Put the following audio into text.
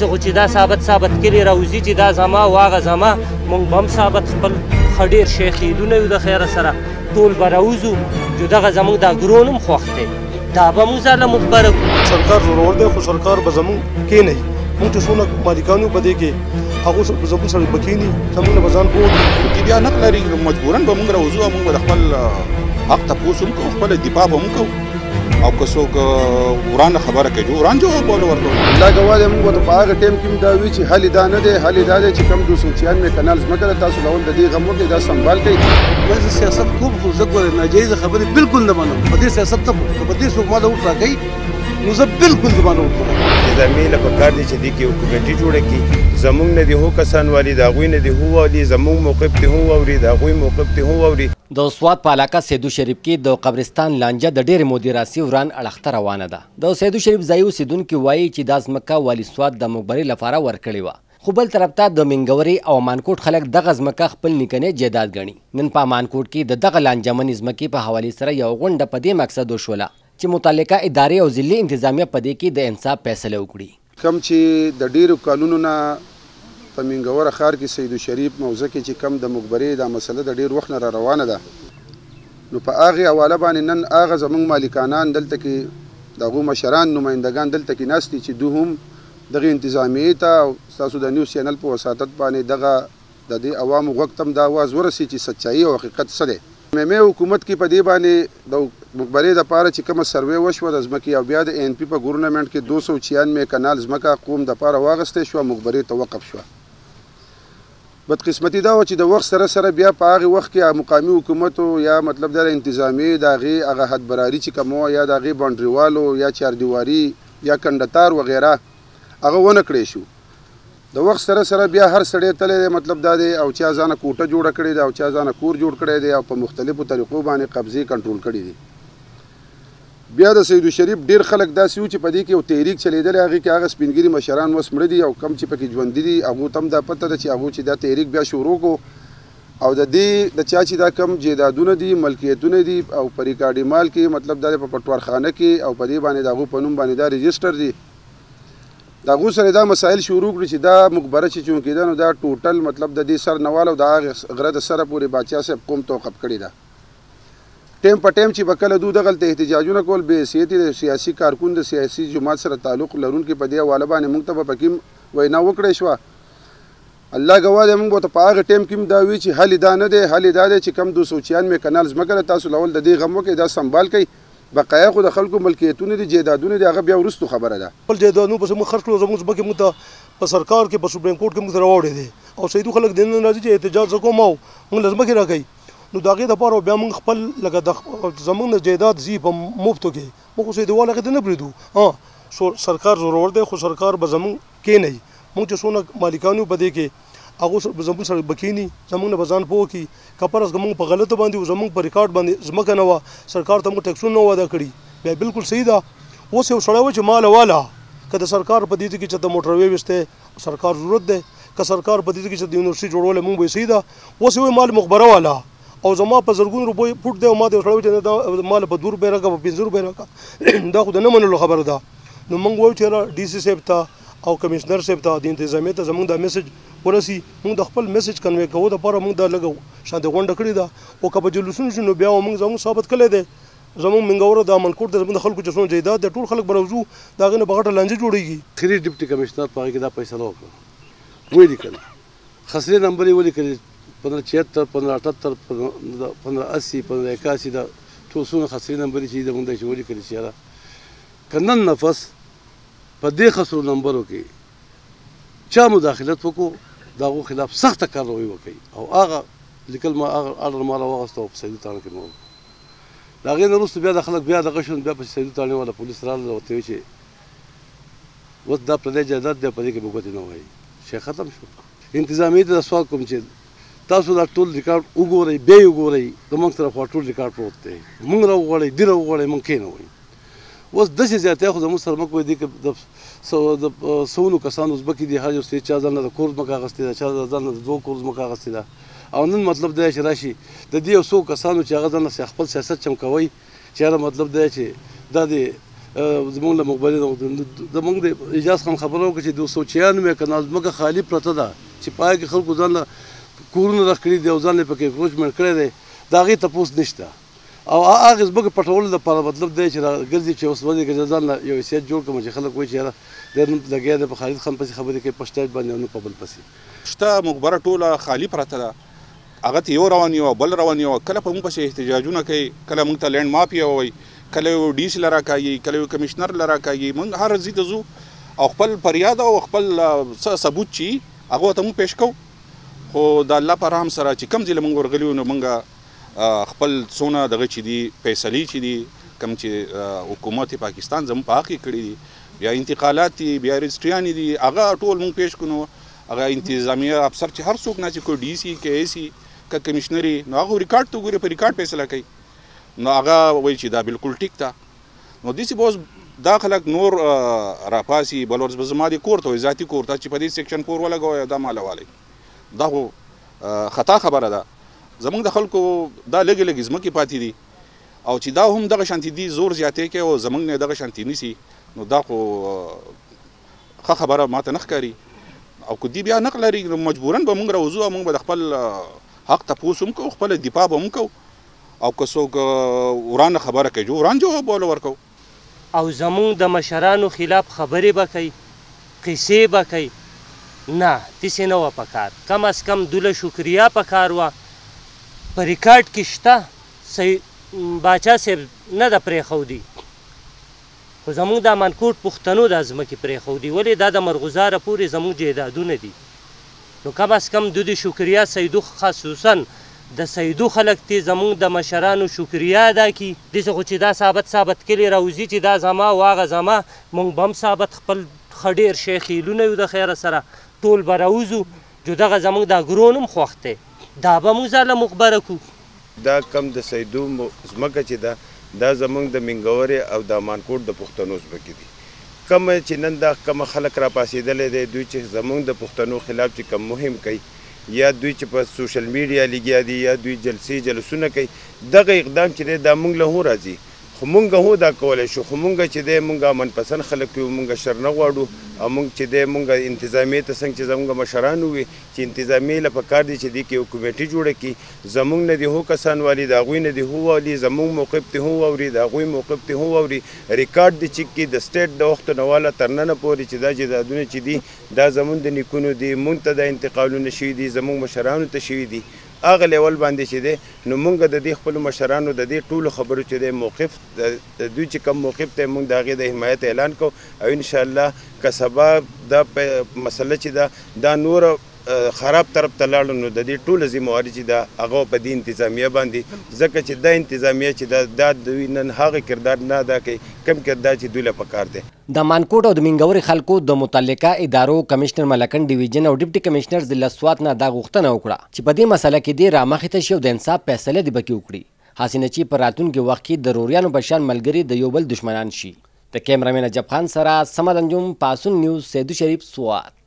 زه خو چې دا ثابت کلي راوځي چې دا زما او هغه زما موږ به هم ثابت خپل ښه ډېر شیخېدونه یو د خیره سره ټول به راوځو چې دغه زموږ دا ګرون هم خوښ دی دا به موږ ځاله مخبره کړو. سرکار زورور دی خو سرکار به زموږ کښېنوي موږ چې څونه مالکان یو په دې کې هغو زموږ سره به کښېني زموږ نه به ځان پوه کړي. چې بیا نق لري مجبورا به موږ راوځو او موږ به د خپل حق تپوس هم کوو خپله دفاع به هم کوو او که څوک وران خبره کوي وران جواب به ورکوو. الله ګواه دی موږ به په هغه ټایم کې هم دا وي چې حل دا نه دی حل دا دی چې کم 296 کنال ځمکه ده تاسو ډول د دې غم وکړئ دا سنبال کړئ. زه سیاست کوم خو زه ګورې ناجایزه خبرې بالکل نه منم په دې سیاست ته که په دې څوک ما له وټ راکوي نو زه بالکل د باندې وټ کوم. نظامي له پکار دی چې دې کې یو کمیټي جوړه کړي زموږ نه دي هو کسان والي د هغوی نه دي هو والي زموږ موقف دې هو واوري د هغوی موقف دې هو واوري. د سوات په علاقه سیدو شریف کې د قبرستان لانجه د ډېرې مودې راسي وران اړخته روانه ده. د سیدو شریف ځایي اوسېدونکي وایي چې دا ځمکه والي سوات د مقبرې لپاره ورکړې وه خو بل طرف ته د منګورې او امانکوټ خلک دغه ځمکه خپل نیکنی جایداد ګڼي. نن په امانکوټ کې د دغه لانجمنې ځمکې په حوالې سره یو غونډه په دې مقصد وشوله چې متعلقه ادارې او ضلعي انتظامیه په دې کې د انصاف فیصله وکړي. کم چې د ډیرو کلونو نه په منګوره ښار کې سیدو شریف موضوع کې چې کم د مقبرې دا مسله د ډیر وخت نه را روانه ده نو په هغې حواله باندې نن هغه زموږ مالکانان دلته کې د هغو مشران نمایندګان دلته کې ناست دي چې دوی هم دغې انتظامیې ته او ستاسو د نیوز چینل په وساطت باندې دغه د دې عوامو غوږ ته هم دا آواز ورسي چې سچایي او حقیقت څه دی. مې حکومت کې په دې باندې د مقبرې دپاره چې کومه سروې وشوه د ځمکې او بیا د ANP په ګورنمنټ کې 296 کنال ځمکه قوم دپاره واغستی شوه مقبرې ته وقف شوه. بدقسمتي دا وه چې د وخت سره سره بیا په هغې وخت کې مقامي حکومتو یا مطلب د انتظامي د هغې هغه حدبراري چې کوم وه یا د هغې باونډریوالو یا چاردیواري یا کنډتار وغیره هغه ونه کړی شو. د وخت سره سره بیا هر سړی تللی دی مطلب دا دی او چا ځانه کوټه جوړه کړې ده او چا ځانه کور جوړ کړی دی او په مختلفو طریقو باندې قبضې کنټرول کړي دي. بیا د سیدو شریف ډېر خلک داسې وو چې په دې کې یو تحریک چلیدلی هغې کې هغه سپین ګیري مشران اوس مړه دي او کم چې پکې ژوندي دي هغو ته هم دا پته ده چې هغو چې دا تحریک بیا شروع کړو او د دې د چا چې دا کم جایدادونه دي ملکیتونه دي او په ریکارډي مال کې مطلب دا په پټوارخانه کې او په دې باندې د هغو په نوم باندې دا رجسټر دي د هغو سره دا مسایل شروع کړي چې دا مقبره چې چون کېده نو دا ټوټل مطلب د دې سر نوال او د هغې غره د سره پورې باچا صاحب قوم توقف کړې ده. ټیم په ټیم چې به کله دوی دغلته احتجاجونه کول بې حیثیتې د سیاسي کارکون د سیاسي جماعت سره تعلق لرونکي په دې حواله باندې موږ ته به پکې وینا وکړی شوه. الله ګواه دی موږ به ته په هغه ټیم کې هم دا وي چې حل دا نه دی حل دا دی چې کم 296 کنال ځمکه ده تاسو لول د دې غم وکړئ دا سنبال کوئ بقایا خو د خلکو ملکیتونه دي جایدادونه دي هغه بیا وروستو خبره ده. خپل جایدادونه پسې موږ خرڅ کړو زموږ ځمکې موږ ته په سرکار کې په سپریم کورټ کې موږ ته راوړی دی او سیدو خلک د نن راځي چې احتجاج زه کوم او موږ له ځمکې راکوي نو د هغې دپاره بیا موږ خپل لکه د زموږ نه جایداد ځي په مفتو کې موږ خو سیدوال هغې ته نه پرېږدو سرکار زورور دی خو سرکار به زموږ کښېنوي موږ چې څونه مالکان یو په دې کې هغو زموږ سره به کښېني زموږ نه به ځان پوه کړي که فرض که موږ په غلطه باندې زموږ په ریکارډ باندې ځمکه نه وه سرکار ته موږ ټیکسونه نه وعده کړي بیا بالکل صحیح ده. اوس یو سړی و چې ماله والا که د سرکار په دې کې چې د موټروې ویستی سرکار ضرورت دی که سرکار په دې کې چې د یونیورسټي جوړولی موږ به صحیح ده. اوس یې مال مقبره والا او زما په زرګونو روپۍ فوټ دی او ما د یو سړی چې دا مال په 2 روپۍ راکړه په 15 روپۍ راکړه دا خو د نه منلو خبره ده. نو موږ وایو چې ډي سي صاحب ته او کمشنر صاحب ته د انتظامیې ته زموږ دا میسج ورسي موږ د خپل میسج کنوی کوو دپاره موږ دا لږه شانتې غونډه کړې ده او که په جلوسونو شو نو بیا موږ زموږ ثابت کړی دی زموږ منګوره د امنکوټ د زموږ د خلکو چې څومره جایداد دی ټول خلک به راوځو د هغې نه په غټه لانجه جوړېږي. خري ډپټي کمشنر په هغې کې دا فیصله وکړه ویې لیکل خسرې نمبر یې ولیکلې 1576 1580 1581 دا ټول څومره خسرې نمبرې چې د موږ داسې ولیکلې چې یاره که نن نفس په دې خسرو نمبرو کې چا مداخلت وکړو د هغو خلاف سخته کارروایي وکړي او هغه لیکل ما هغه اډر ما راواغسته او په سیدو تاڼه کې مو د هغې نه وروسته بیا د خلک بیا دغه شول بیا په سیدو تاڼې والا پولیس راغلل او ورته ویل چې اوس دا پردی جایداد دی په دې کې به ګوتې نه وایي شی ختم شو. انتظامیې ته دا سوال کوم چې تاسو دا ټول ریکارډ وګورئ بیا یې وګورئ زموږ سره خوا ټول ریکارډ پروت دی موږ راوغواړئ دې راوغواړئ موږ کښېنوئ. اوس داسې زیاتیا خو زموږ سره مه کوئ دې کې د سونو کسانو ځمکې دي هر یو سړي چا ځان نه د کور ځمکه اخیستې ده چا ځان نه د 2 کور ځمکه اخیستې ده او نن مطلب دا چې راشي د دې یو څو کسانو چې هغه ځان نه خپل سیاست چمکوي چې یاره مطلب دا چې دا د زمونږ له مقبرې زمونږ د اجاز خان خبره وکړه چې 296 کنال ځمکه خالي پرته ده چې په هغې کې خلکو ځان له کورونه رخ کړي دي او ځان یې پکې اکروچمنټ کړی دی د هغې تپوس نشته او هغې ځمکې پټولو لپاره مطلب دی چې راګرځي چې اوس ودې که ځان له یو حیثیت جوړ کړم چې خلک وایي چې یاره دی نن لګیا دی په خالد خان پسې خبرې کوي په سټیج باندې او نه په بل پسې شته مقبره ټوله خالي پرته ده هغه ته یو روان یو بل روان یو کله په موږ پسې احتجاجونه کوي کله موږ ته لینډ مافیا وایي کله یو ډي سي له راکاږي کله یو کمیشنر له راکاږي موږ هر ځای ته ځو او خپل فریاد او خپل ثبوت چې هغه ته موږ پیش کوو خو د الله په رحم سره چې کوم ځای له موږ ورغلي وو نو موږ خپل څونه دغه چې دي فیصلې چې دي کوم چې حکومت پاکستان زموږ په حق کې کړي دي بیا انتقالات دي بیا رجسټریانې دي هغه ټول موږ پیش کړو هغه انتظامیه افسر چې هر څوک نه چې کوئی ډي سي که اے سي که کمیشنري نو هغه ریکارډ ته ګوري په ریکارډ فیصله کوي نو هغه وایي چې دا بالکل ټیک ده نو داسې به اوس دا خلک نور راپاسي بل ورځ به زما د کور ته وایي ذاتي کور ته چې په دې سیکشن 4 ولګوئ دا ماله والی دا خو خطا خبره ده زمونږ د خلکو دا لږې لږې ځمکې پاتې دي او چې دا هم دغه شانتي دي زور زیاتې کوي او زمونږ نه دغه شانتي نیسي نو دا خو ښه خبره ماته نه ښکاري او که دی بیا نق لري نو مجبورا به موږ راوځو او موږ به د خپل حق تپوس هم کوو خپله دفاع به هم کوو او که څوک ورانه خبره کوي وران جواب به ورکوو او زمونږ د مشرانو خلاف خبرې به کوي قصې به کوي نه داسې نه وه پکار کم از کم دوله شکریا پکار وه په ریکارډ کې شته باچا صاحب نه ده پرېښودي خو زمونږ د امانکوټ پښتنو دا ځمکې پرېښودي ولې دا د مرغوزاره پورې زمونږ جایدادونه دي نو کم از کم د شکریا سیدو خصوصا د سیدو خلک تی زمونږ د مشرانو شکریا ادا کي داسې خو چې دا ثابت کلی راوځي چې دا زما او هغه زما مونږ به هم ثابت خپل ښه ډېر شی خیلونه یو د خیره سره ټول به راوځو جو دغه زمونږ دا ګرون هم خوښ دی دا به موږ ځاله مخبره کړو دا کم د سیدو ځمکه چې ده دا زمونږ د منګورې او د امانکوټ د پښتنو ځمکې دي کومه چې نن دا کومه خلک راپاڅېدلی دی دوی چې زمونږ د پښتنو خلاف چې کوم مهم کوي یا دوی چې په سوشل میډیا لګیا دي یا دوی جلسې جلسونه کوي دغه اقدام چې دی دا موږ له هم راځي خو مونږ هم دا کولی شو خو مونږ چې دی مونږ امن پسند خلک یو مونږ شر نه غواړو او مونږ چې دی مونږ انتظامیې ته څنګه چې زمونږ مشران وي چې انتظامیې له پکار دي چې دی کې یو کمیټې جوړه کړي زمونږ نه دي هو کسان والي د هغوی نه دي هو والي زمونږ موقف ته هو واوري د هغوی موقف ته هو واوري ریکارډ دي چک کړي د سټیټ د وختو نه واله تر ننه پورې چې دا جایدادونه چې دي دا زمونږ د نیکونو دي مونږ ته دا انتقالونه شوي دي زمونږ مشرانو ته شوي دي هغه لیول باندې چې دی نو مونږ د دې خپلو مشرانو د دې ټولو خبرو چې دی موقف د دوی چې کوم موقف دی مونږ د هغې د حمایت اعلان کوو او انشاءالله که سبا دا مسله چې دا نور خراب طرف ته لاړو نو د دې ټوله ذمهواري چې ده هغه په دې انتظامیه باندې ځکه چې دا انتظامیه چې دا دوی نن هغه کردار نه ادا کوي کم کردار چې دوی له پکار دی د مانکوټ او د منګورې خلکو د متعلقه ادارو کمشنر ملکن ډیویژن او ډیپټي کمشنر ضلع سوات نه دا غوښتنه وکړه چې په دې مسله کې دې رامخې ته شي او د انصاف فیصله دې پکې وکړي حسینه چې په راتلونکي وخت کې د روریانو په شان ملګري د یو بل دشمنان شي د کیمرامین اجب خان سره صمد انجم پاسون نیوز سیدو شریف سوات